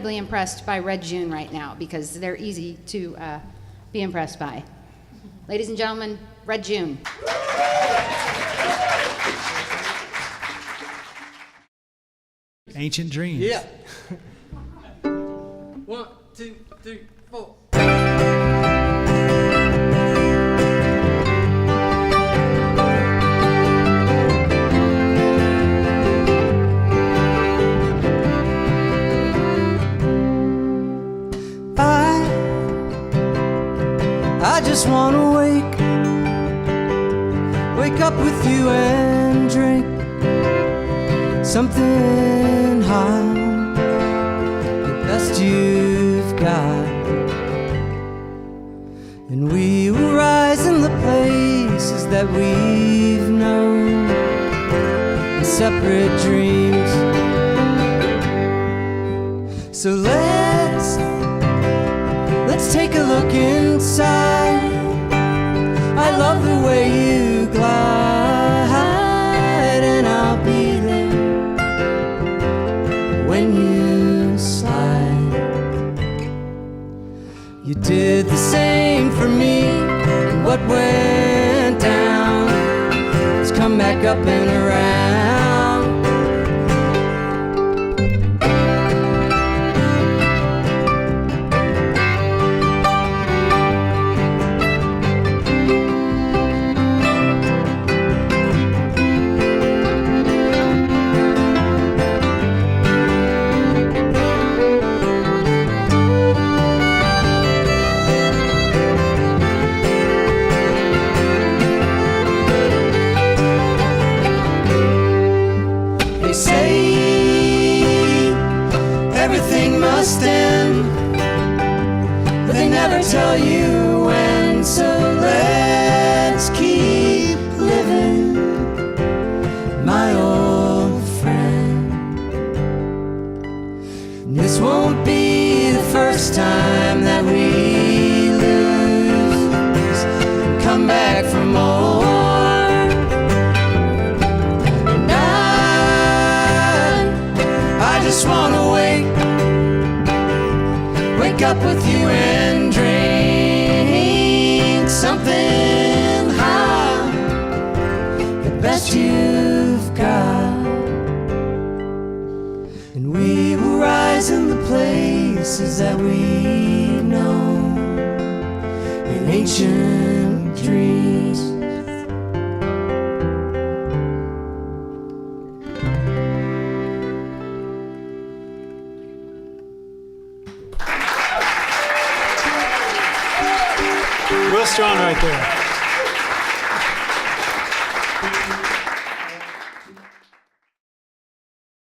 incredibly impressed by Red June right now because they're easy to be impressed by. Ladies and gentlemen, Red June. Ancient Dreams. Yeah. 1, 2, 3, 4. I just wanna wake up with you and drink something hot, the best you've got. And we will rise in the places that we've known in separate dreams. So let's take a look inside. I love the way you glide, and I'll be there when you slide. You did the same for me, and what went down has come back up and around. But they never tell you when, so let's keep living, my old friend. And this won't be the first time that we lose, come back for more. And I just wanna wake up with you and drink something hot, the best you've got. And we will rise in the places that we know in ancient dreams. Will Straughan right there.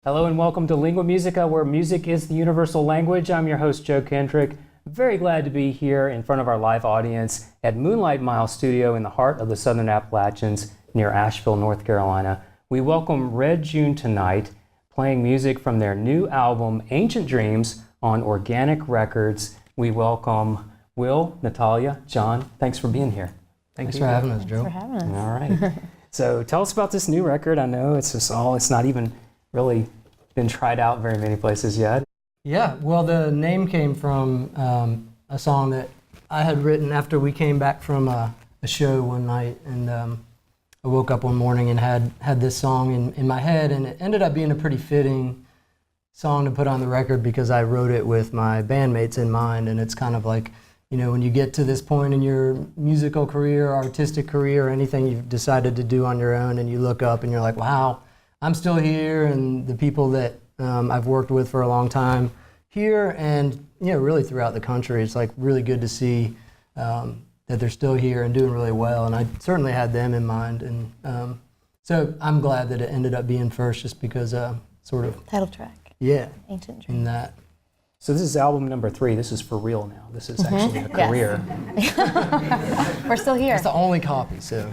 Hello and welcome to Lingua Musica, where music is the universal language. I'm your host, Joe Kendrick. Very glad to be here in front of our live audience at Moonlight Mile studio in the heart of the Southern Appalachians near Asheville, North Carolina. We welcome Red June tonight, playing music from their new album, Ancient Dreams, on Organic Records. We welcome Will, Natalya, John, thanks for being here. Thanks for having us, Joe. Thanks for having us. All right. So tell us about this new record. I know it's not even really been tried out very many places yet. Yeah, well, the name came from a song that I had written after we came back from a show one night, and I woke up one morning and had this song in my head, and it ended up being a pretty fitting song to put on the record because I wrote it with my bandmates in mind, and it's kind of like, you know, when you get to this point in your musical career, artistic career, or anything you've decided to do on your own, and you look up and you're like, wow, I'm still here, and the people that I've worked with for a long time here, and you know, really throughout the country, it's like really good to see that they're still here and doing really well, and I certainly had them in mind, and so I'm glad that it ended up being first, just because sort of Title track. Yeah, Ancient Dreams. in that. So this is album number 3. This is for real now. This is actually a career. We're still here. It's the only copy, so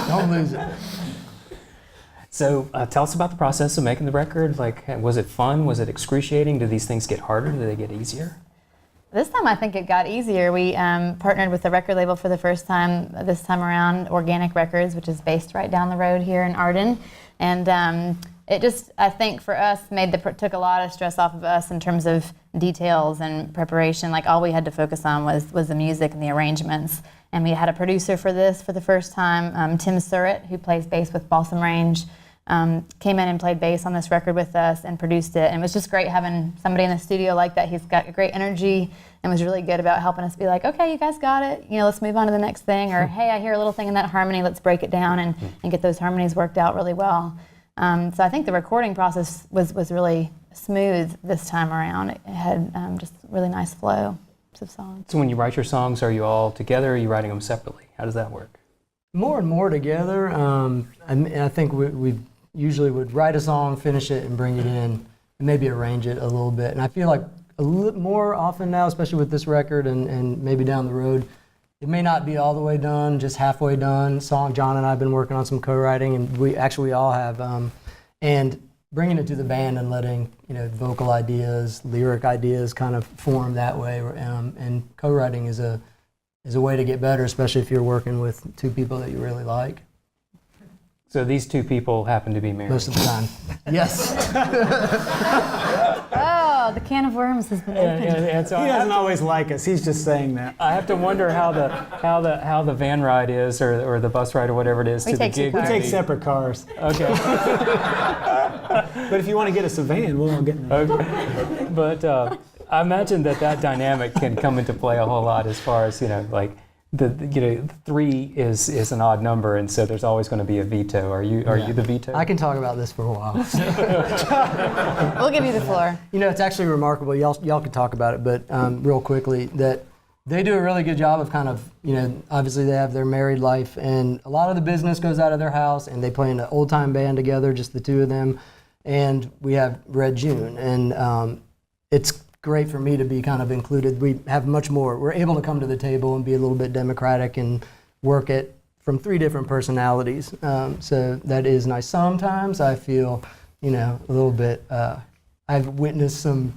don't lose it. So tell us about the process of making the record. Like, was it fun? Was it excruciating? Do these things get harder? Do they get easier? This time I think it got easier. We partnered with the record label for the first time this time around, Organic Records, which is based right down the road here in Arden. And it just, I think for us, took a lot of stress off of us in terms of details and preparation. Like all we had to focus on was the music and the arrangements. And we had a producer for this for the first time, Tim Surratt, who plays bass with Balsam Range, came in and played bass on this record with us and produced it. And it was just great having somebody in the studio like that. He's got great energy and was really good about helping us be like, okay, you guys got it. Let's move on to the next thing. Or, hey, I hear a little thing in that harmony. Let's break it down and get those harmonies worked out really well. So I think the recording process was really smooth this time around. It had just really nice flow of songs. So when you write your songs, are you all together or are you writing them separately? How does that work? More and more together. I think we usually would write a song, finish it, and bring it in, and maybe arrange it a little bit. And I feel like a little more often now, especially with this record and maybe down the road, it may not be all the way done, just halfway done. John and I have been working on some co-writing, and we all have. And bringing it to the band and letting vocal ideas, lyric ideas kind of form that way. And co-writing is a way to get better, especially if you're working with two people that you really like. So these two people happen to be married? Most of the time. Yes. Oh, the can of worms has been opened. And so He doesn't always like us. He's just saying that. I have to wonder how the van ride is or the bus ride or whatever it is We to the take two gig. We cars. take separate cars. Okay. But if you want to get us a van, we'll all get in there. Okay. But I imagine that dynamic can come into play a whole lot as far as like the 3 is an odd number, and so there's always going to be a veto. Are you the veto? I can talk about this for a while. We'll give you the floor. It's actually remarkable. Y'all could talk about it, but real quickly, that they do a really good job of kind of, obviously they have their married life, and a lot of the business goes out of their house, and they play in an old-time band together, just the two of them, and we have Red June, and it's great for me to be kind of included. We have much more. We're able to come to the table and be a little bit democratic and work it from 3 different personalities. So that is nice. Sometimes I feel, a little bit, I've witnessed some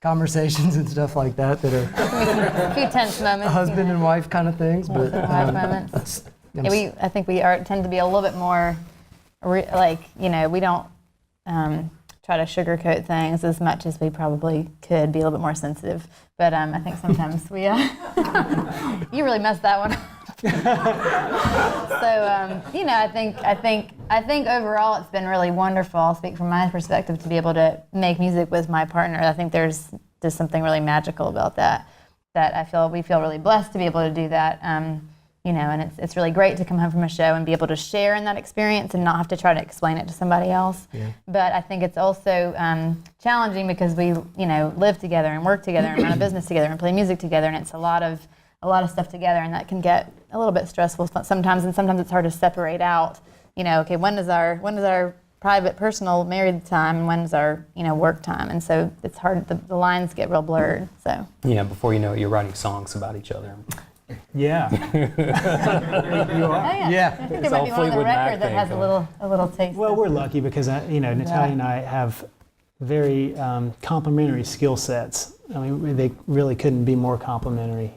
conversations and stuff like that are A few tense moments. husband and wife kind of things, but Wife moments. Yeah, I think we tend to be a little bit more, we don't try to sugarcoat things as much as we probably could, be a little bit more sensitive. But I think sometimes we, you really messed that one up. So, I think overall it's been really wonderful. I'll speak from my perspective to be able to make music with my partner. I think there's just something really magical about that we feel really blessed to be able to do that. And it's really great to come home from a show and be able to share in that experience and not have to try to explain it to somebody else. Yeah. But I think it's also challenging because we, live together and work together and run a business together and play music together, and it's a lot of stuff together, and that can get a little bit stressful sometimes, and sometimes it's hard to separate out. Okay, when is our private, personal, married time, and when's our, work time? And so it's hard. The lines get real blurred. So yeah, before you know it, you're writing songs about each other. Yeah. You are? Oh, Yeah. I think It's there might all be one on the Fleetwood Mac record that thing has going. a little taste. Well, we're lucky because Natalya and I have very complementary skill sets. I mean, they really couldn't be more complementary.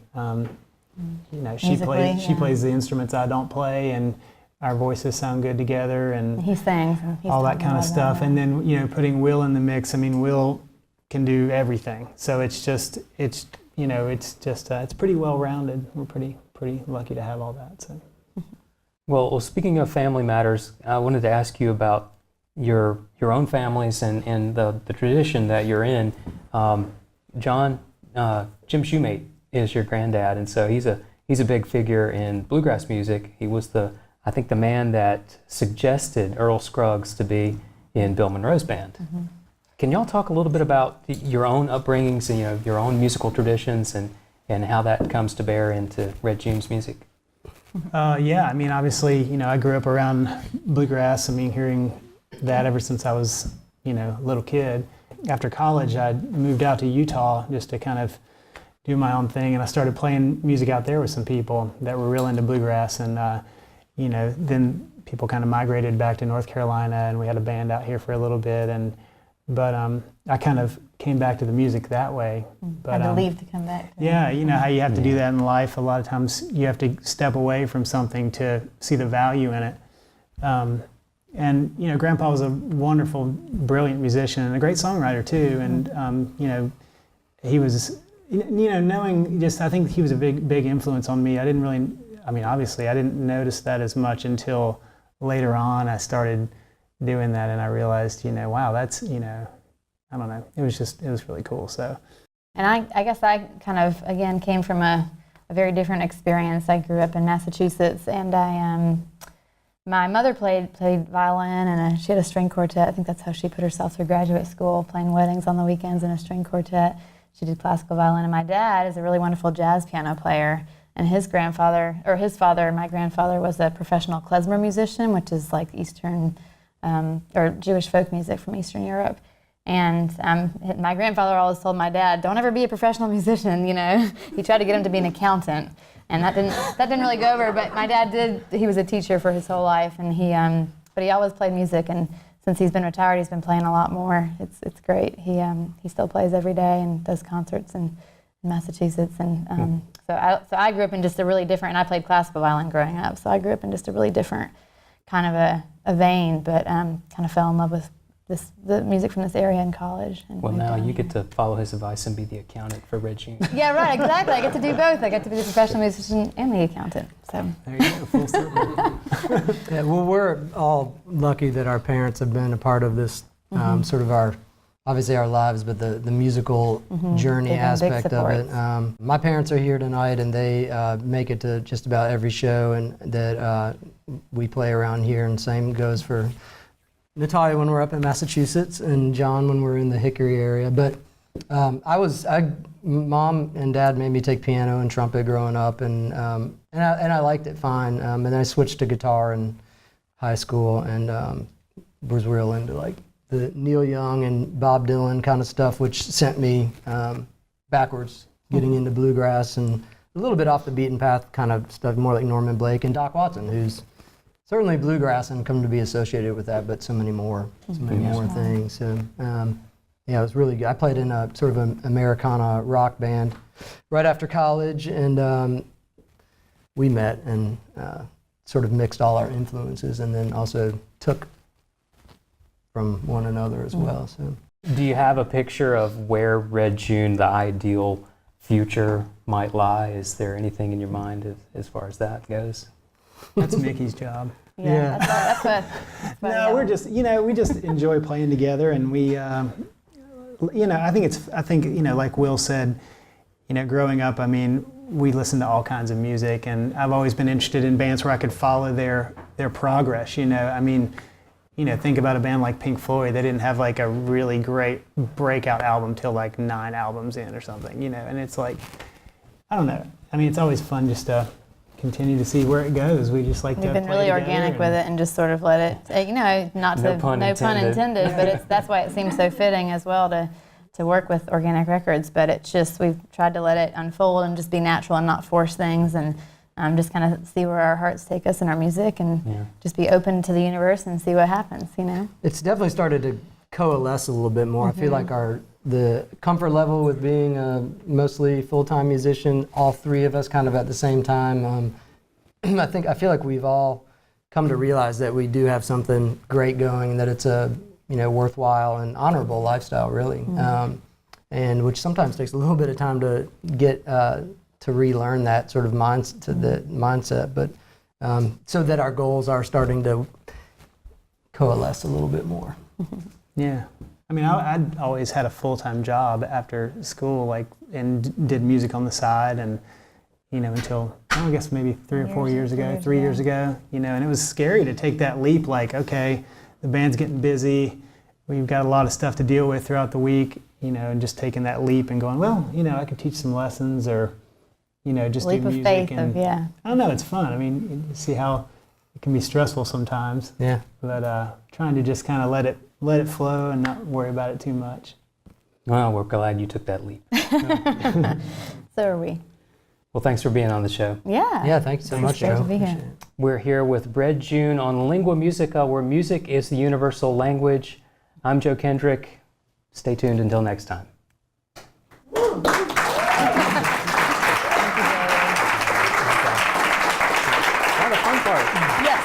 She plays the instruments I don't play, and our voices sound good together, and He sings. And he's all that talking kind of about stuff. that. And then putting Will in the mix. I mean, Will can do everything. So it's pretty well rounded. We're pretty lucky to have all that. So. Well, speaking of family matters, I wanted to ask you about your own families and the tradition that you're in. Jim Shoemate is your granddad, and so he's a big figure in bluegrass music. He was the man that suggested Earl Scruggs to be in Bill Monroe's band. Mm-hmm. Can y'all talk a little bit about your own upbringings and your own musical traditions and how that comes to bear into Red June's music? Yeah, I mean, obviously, I grew up around bluegrass. I mean, hearing that ever since I was, a little kid. After college, I moved out to Utah just to kind of do my own thing, and I started playing music out there with some people that were real into bluegrass, and then people kind of migrated back to North Carolina, and we had a band out here for a little bit, but I kind of came back to the music that way. But I believe to come back. Yeah, you know how you have to do that in life. A lot of times you have to step away from something to see the value in it. And Grandpa was a wonderful, brilliant musician and a great songwriter too. And he was, knowing just, I think he was a big influence on me. I didn't really, obviously I didn't notice that as much until later on. I started doing that and I realized, wow, that's, I don't know. It was really cool. So. And I guess I kind of, again, came from a very different experience. I grew up in Massachusetts, and my mother played violin, and she had a string quartet. I think that's how she put herself through graduate school, playing weddings on the weekends in a string quartet. She did classical violin, and my dad is a really wonderful jazz piano player. And his father, my grandfather, was a professional klezmer musician, which is like Eastern or Jewish folk music from Eastern Europe. And my grandfather always told my dad, "Don't ever be a professional musician." He tried to get him to be an accountant, and that didn't really go over. But my dad did. He was a teacher for his whole life, and but he always played music. And since he's been retired, he's been playing a lot more. It's great. He still plays every day and does concerts in Massachusetts. And so I grew up in just a really different. And I played classical violin growing up, so I grew up in just a really different kind of a vein. But kind of fell in love with the music from this area in college. And Well, now you get to follow his advice and be the accountant for Red June. Yeah, right, exactly. I get to do both. I get to be the professional musician and the accountant. So There you go, full circle. Yeah, well, we're all lucky that our parents have been a part of this sort of obviously our lives, but the musical journey They've been big aspect of it. supports. My parents are here tonight, and they make it to just about every show and that we play around here, and same goes for Natalya when we're up in Massachusetts, and John when we're in the Hickory area. But Mom and Dad made me take piano and trumpet growing up, and I liked it fine. And then I switched to guitar in high school, and was real into like the Neil Young and Bob Dylan kind of stuff, which sent me backwards, getting into bluegrass and a little bit off the beaten path kind of stuff, more like Norman Blake and Doc Watson, who's certainly bluegrass and come to be associated with that, but so many more things. So, yeah, it was really good. I played in a sort of an Americana rock band right after college, and we met and sort of mixed all our influences, and then also took from one another as well. So, Do you have a picture of where Red June, the ideal future, might lie? Is there anything in your mind as far as that goes? That's Mickey's job. yeah, that's what. No, we're just, we just enjoy playing together, and we, I think, like Will said, growing up, we listened to all kinds of music, and I've always been interested in bands where I could follow their progress, think about a band like Pink Floyd. They didn't have like a really great breakout album till like 9 albums in or something, and it's like, I don't know. It's always fun just to continue to see where it goes. We just like to We've been play really together organic with it and just sort of let it, no pun intended, but that's why it seems so fitting as well to work with organic records. But it's just, we've tried to let it unfold and just be natural and not force things, and just kind of see where our hearts take us in our music, and just be open to the universe and see what happens, It's definitely started to coalesce a little bit more. I feel like the comfort level with being a mostly full-time musician, all three of us kind of at the same time. I feel like we've all come to realize that we do have something great going, and that it's a worthwhile and honorable lifestyle, really, and which sometimes takes a little bit of time to get to relearn that sort of mindset, but so that our goals are starting to coalesce a little bit more. Yeah. I'd always had a full-time job after school, and did music on the side, and, until, I guess maybe 3 or 4 years ago, 3 years ago, and it was scary to take that leap, okay, the band's getting busy, we've got a lot of stuff to deal with throughout the week, and just taking that leap and going, well, I could teach some lessons, or, just leap do of music. faith And yeah. I don't know, it's fun. You see how it can be stressful sometimes. Yeah. But trying to just kind of let it flow and not worry about it too much. Well, we're glad you took that leap. So are we. Well, thanks for being on the show. Yeah. Yeah, thank you so much, Great Joe. to be here. We're here with Red June on Lingua Musica, where music is the universal language. I'm Joe Kendrick. Stay tuned until next time. Now the fun part. Yes.